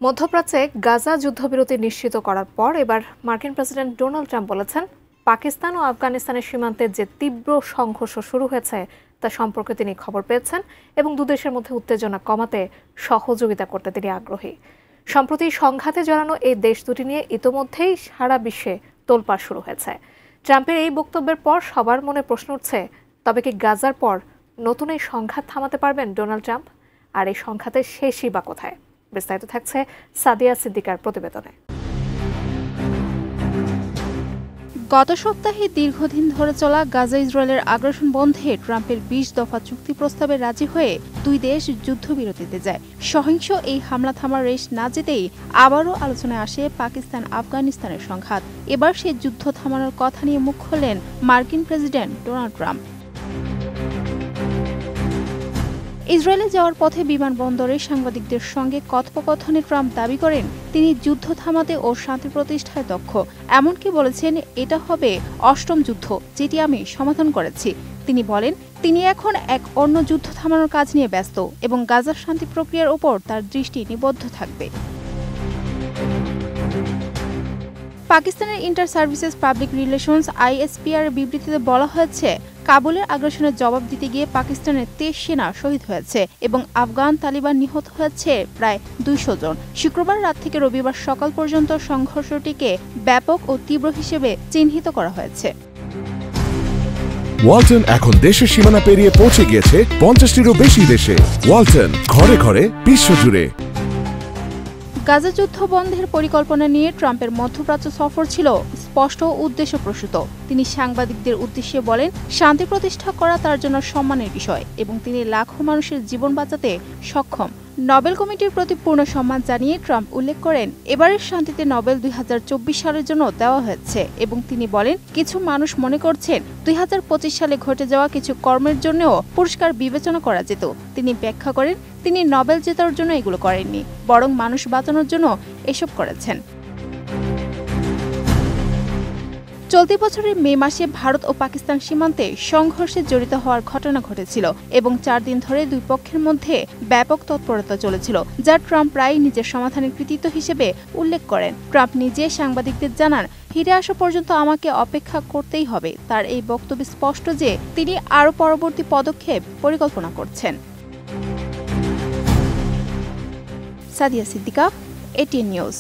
মধ্যপ্রাচ্যে গাজা যুদ্ধবিরতি নিশ্চিত করার পর এবার মার্কিন প্রেসিডেন্ট ডোনাল্ড ট্রাম্প বলেছেন, পাকিস্তান ও আফগানিস্তানের সীমান্তে যে তীব্র সংঘর্ষ শুরু হয়েছে তা সম্পর্কে তিনি খবর পেয়েছেন এবং দুদেশের মধ্যে উত্তেজনা কমাতে সহযোগিতা করতে তিনি আগ্রহী। সম্প্রতি সংঘাতে জড়ানো এই দেশ দুটি নিয়ে ইতোমধ্যেই সারা বিশ্বে তোলপাড় শুরু হয়েছে। ট্রাম্পের এই বক্তব্যের পর সবার মনে প্রশ্ন উঠছে, তবে কি গাজার পর নতুন এই সংঘাত থামাতে পারবেন ডোনাল্ড ট্রাম্প? আর এই সংঘাতের শেষই বা কোথায়? বিস্তারিত থাকছে সাদিয়া সিদ্দিকার প্রতিবেদনে। গত সপ্তাহে দীর্ঘদিন ধরে চলা গাজা ইসরায়েলের আগ্রাসন বন্ধে ট্রাম্পের ২০ দফা চুক্তি প্রস্তাবে রাজি হয়ে দুই দেশ যুদ্ধবিরতিতে যায়। সহিংস এই হামলা থামার রেশ না যেতেই আবারও আলোচনায় আসে পাকিস্তান আফগানিস্তানের সংঘাত। এবার সেই যুদ্ধ থামানোর কথা নিয়ে মুখ খোলেন মার্কিন প্রেসিডেন্ট ডোনাল্ড ট্রাম্প। ইসরায়েলে যাওয়ার পথে বিমানবন্দরে সাংবাদিকদের সঙ্গে কথোপকথনে ট্রাম্প দাবি করেন তিনি যুদ্ধ থামাতে ও শান্তি প্রতিষ্ঠায় দক্ষ। এমনকি বলেছেন, এটা হবে ৮ম যুদ্ধ যেটি আমি সমাধান করেছি। তিনি বলেন তিনি এখন এক অন্য যুদ্ধ থামানোর কাজ নিয়ে ব্যস্ত এবং গাজার শান্তি প্রক্রিয়ার ওপর তার দৃষ্টি নিবদ্ধ থাকবে। পাকিস্তানের inter services public relations ISPR এর বিবৃতিতে বলা হয়েছে, কাবুলের আগ্রাসনের জবাব দিতে গিয়ে পাকিস্তানের ২৩ সেনা শহীদ হয়েছে এবং আফগান তালিবান নিহত হয়েছে প্রায় ২০০ জন। শুক্রবার রাত থেকে রবিবার সকাল পর্যন্ত সংঘর্ষটিকে ব্যাপক ও তীব্র হিসেবে চিহ্নিত করা হয়েছে। ওয়ালটন এখন দেশের সীমানা পেরিয়ে পৌঁছে গিয়েছে ৫০টিরও বেশি দেশে। ওয়ালটন, ঘরে ঘরে, বিশ্বজুড়ে। গাজা যুদ্ধ বন্ধের পরিকল্পনা নিয়ে ট্রাম্পের মধ্যপ্রাচ্য সফর ছিল স্পষ্ট ও উদ্দেশ্যপ্রসূত। তিনি সাংবাদিকদের উদ্দেশ্যে বলেন, শান্তি প্রতিষ্ঠা করা তার জন্য সম্মানের বিষয় এবং তিনি লাখো মানুষের জীবন বাঁচাতে সক্ষম। নোবেল কমিটির প্রতি পূর্ণ সম্মান জানিয়ে ট্রাম্প উল্লেখ করেন, এবারের শান্তিতে নোবেল ২০২৪ সালের জন্য দেওয়া হয়েছে এবং তিনি বলেন, কিছু মানুষ মনে করছেন ২০২৫ সালে ঘটে যাওয়া কিছু কর্মের জন্যও পুরস্কার বিবেচনা করা যেত। তিনি ব্যাখ্যা করেন, তিনি নোবেল জেতার জন্য এগুলো করেননি, বরং মানুষ বাঁচানোর জন্য এসব করেছেন। চলতি বছরের মে মাসে ভারত ও পাকিস্তান সীমান্তে সংঘর্ষে জড়িত হওয়ার ঘটনা ঘটেছিল এবং ৪ দিন ধরে দুই পক্ষের মধ্যে ব্যাপক তৎপরতা চলেছিল, যা ট্রাম্প প্রায়ই নিজের সমাধানের কৃতিত্ব হিসেবে উল্লেখ করেন। ট্রাম্প নিজে সাংবাদিকদের জানান, ফিরে আসা পর্যন্ত আমাকে অপেক্ষা করতেই হবে। তার এই বক্তব্যে স্পষ্ট যে তিনি আরও পরবর্তী পদক্ষেপ পরিকল্পনা করছেন। Sadia Siddiqa, ATN news.